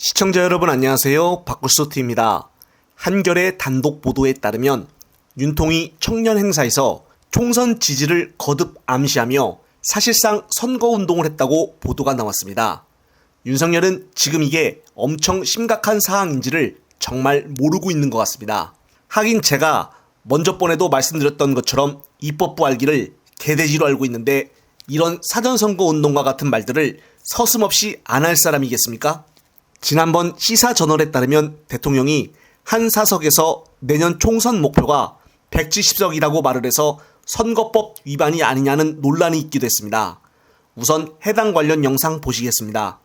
시청자 여러분 안녕하세요. 박구스토트입니다. 한겨레 단독 보도에 따르면 윤통이 청년 행사에서 총선 지지를 거듭 암시하며 사실상 선거운동을 했다고 보도가 나왔습니다. 윤석열은 지금 이게 엄청 심각한 사항인지를 정말 모르고 있는 것 같습니다. 하긴 제가 먼저 번에도 말씀드렸던 것처럼 입법부 알기를 개돼지로 알고 있는데 이런 사전선거운동과 같은 말들을 서슴없이 안 할 사람이겠습니까? 지난번 시사저널에 따르면 대통령이 한 사석에서 내년 총선 목표가 170석이라고 말을 해서 선거법 위반이 아니냐는 논란이 있기도 했습니다. 우선 해당 관련 영상 보시겠습니다.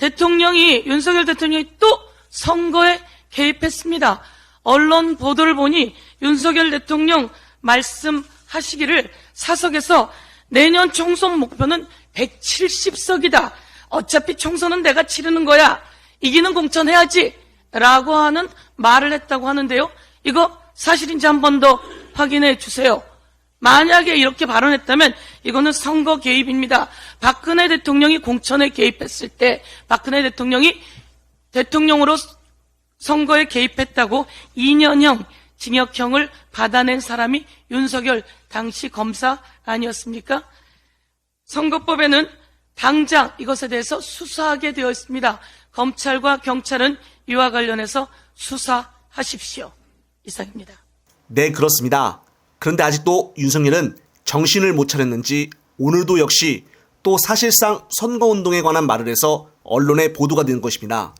윤석열 대통령이 또 선거에 개입했습니다. 언론 보도를 보니 윤석열 대통령 말씀하시기를 사석에서 내년 총선 목표는 170석이다. 어차피 총선은 내가 치르는 거야. 이기는 공천해야지. 라고 하는 말을 했다고 하는데요. 이거 사실인지 한 번 더 확인해 주세요. 만약에 이렇게 발언했다면 이거는 선거 개입입니다. 박근혜 대통령이 공천에 개입했을 때 박근혜 대통령이 대통령으로 선거에 개입했다고 2년형 징역형을 받아낸 사람이 윤석열 당시 검사 아니었습니까? 선거법에는 당장 이것에 대해서 수사하게 되어 있습니다. 검찰과 경찰은 이와 관련해서 수사하십시오. 이상입니다. 네, 그렇습니다. 그런데 아직도 윤석열은 정신을 못 차렸는지 오늘도 역시 또 사실상 선거운동에 관한 말을 해서 언론에 보도가 된 것입니다.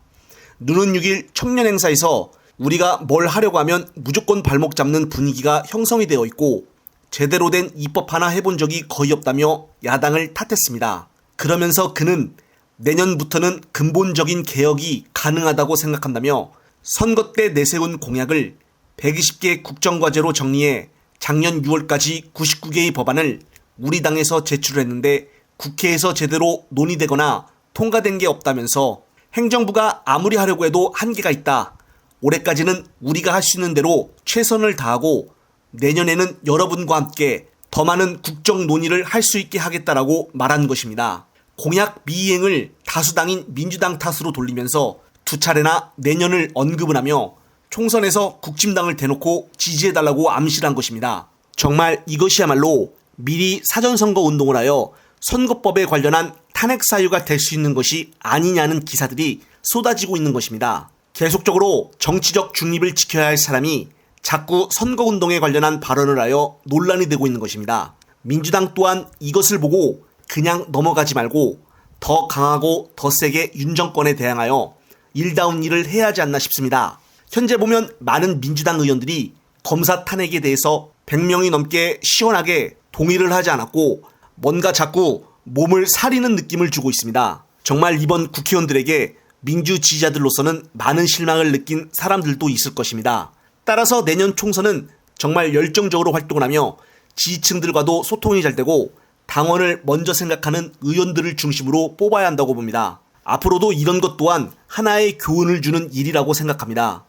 눈은 6일 청년행사에서 우리가 뭘 하려고 하면 무조건 발목 잡는 분위기가 형성이 되어 있고 제대로 된 입법 하나 해본 적이 거의 없다며 야당을 탓했습니다. 그러면서 그는 내년부터는 근본적인 개혁이 가능하다고 생각한다며 선거 때 내세운 공약을 120개 국정과제로 정리해 작년 6월까지 99개의 법안을 우리 당에서 제출했는데 국회에서 제대로 논의되거나 통과된 게 없다면서 행정부가 아무리 하려고 해도 한계가 있다. 올해까지는 우리가 할 수 있는 대로 최선을 다하고 내년에는 여러분과 함께 더 많은 국정 논의를 할 수 있게 하겠다라고 말한 것입니다. 공약 미이행을 다수당인 민주당 탓으로 돌리면서 두 차례나 내년을 언급을 하며 총선에서 국진당을 대놓고 지지해달라고 암시를 한 것입니다. 정말 이것이야말로 미리 사전선거 운동을 하여 선거법에 관련한 탄핵 사유가 될 수 있는 것이 아니냐는 기사들이 쏟아지고 있는 것입니다. 계속적으로 정치적 중립을 지켜야 할 사람이 자꾸 선거운동에 관련한 발언을 하여 논란이 되고 있는 것입니다. 민주당 또한 이것을 보고 그냥 넘어가지 말고 더 강하고 더 세게 윤 정권에 대항하여 일다운 일을 해야 하지 않나 싶습니다. 현재 보면 많은 민주당 의원들이 검사 탄핵에 대해서 100명이 넘게 시원하게 동의를 하지 않았고 뭔가 자꾸 몸을 사리는 느낌을 주고 있습니다. 정말 이번 국회의원들에게 민주 지지자들로서는 많은 실망을 느낀 사람들도 있을 것입니다. 따라서 내년 총선은 정말 열정적으로 활동을 하며 지지층들과도 소통이 잘 되고 당원을 먼저 생각하는 의원들을 중심으로 뽑아야 한다고 봅니다. 앞으로도 이런 것 또한 하나의 교훈을 주는 일이라고 생각합니다.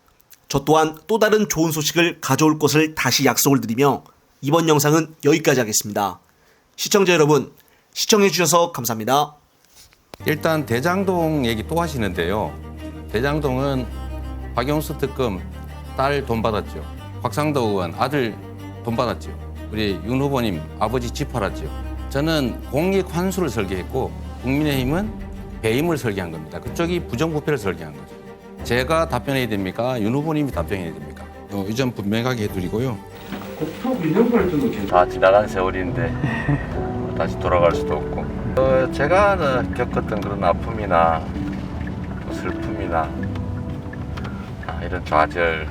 저 또한 또 다른 좋은 소식을 가져올 것을 다시 약속을 드리며 이번 영상은 여기까지 하겠습니다. 시청자 여러분, 시청해주셔서 감사합니다. 일단 대장동 얘기 또 하시는데요. 대장동은 박영수 특검 딸 돈 받았죠. 곽상도 의원 아들 돈 받았죠. 우리 윤 후보님 아버지 집 팔았죠. 저는 공익 환수를 설계했고 국민의힘은 배임을 설계한 겁니다. 그쪽이 부정부패를 설계한 거죠. 제가 답변해야 됩니까? 윤 후보님이 답변해야 됩니까? 이 점 분명하게 해드리고요. 국토 균형 발전도 괜찮아요. 다 지나간 세월인데 다시 돌아갈 수도 없고 제가 겪었던 그런 아픔이나 또 슬픔이나 이런 좌절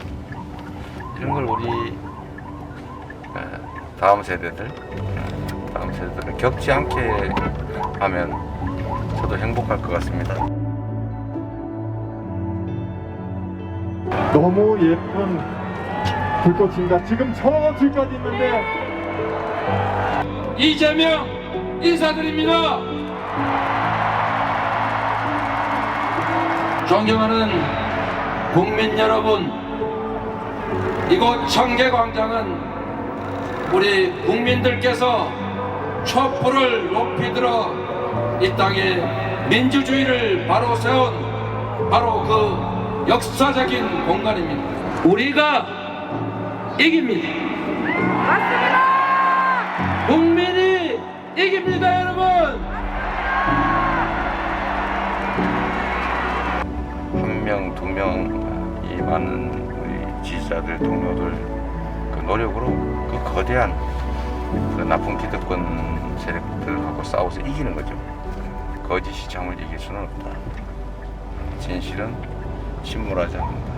이런 걸 우리 다음 세대들은 겪지 않게 하면 저도 행복할 것 같습니다. 너무 예쁜 불꽃입니다. 지금 1,000원어치까지 있는데 이재명 인사드립니다. 존경하는 국민 여러분, 이곳 청계광장은 우리 국민들께서 촛불을 높이 들어 이 땅에 민주주의를 바로 세운 바로 그 역사적인 공간입니다. 우리가 이깁니다. 맞습니다. 국민이 이깁니다, 여러분. 한 명, 두 명 이 많은 우리 지지자들, 동료들 그 노력으로 그 거대한 그 나쁜 기득권 세력들하고 싸워서 이기는 거죠. 거짓이 참을 이길 수는 없다. 진실은 침몰하지 않는다.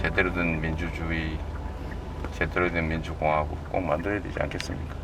제대로 된 민주주의, 제대로 된 민주공화국 꼭 만들어야 되지 않겠습니까?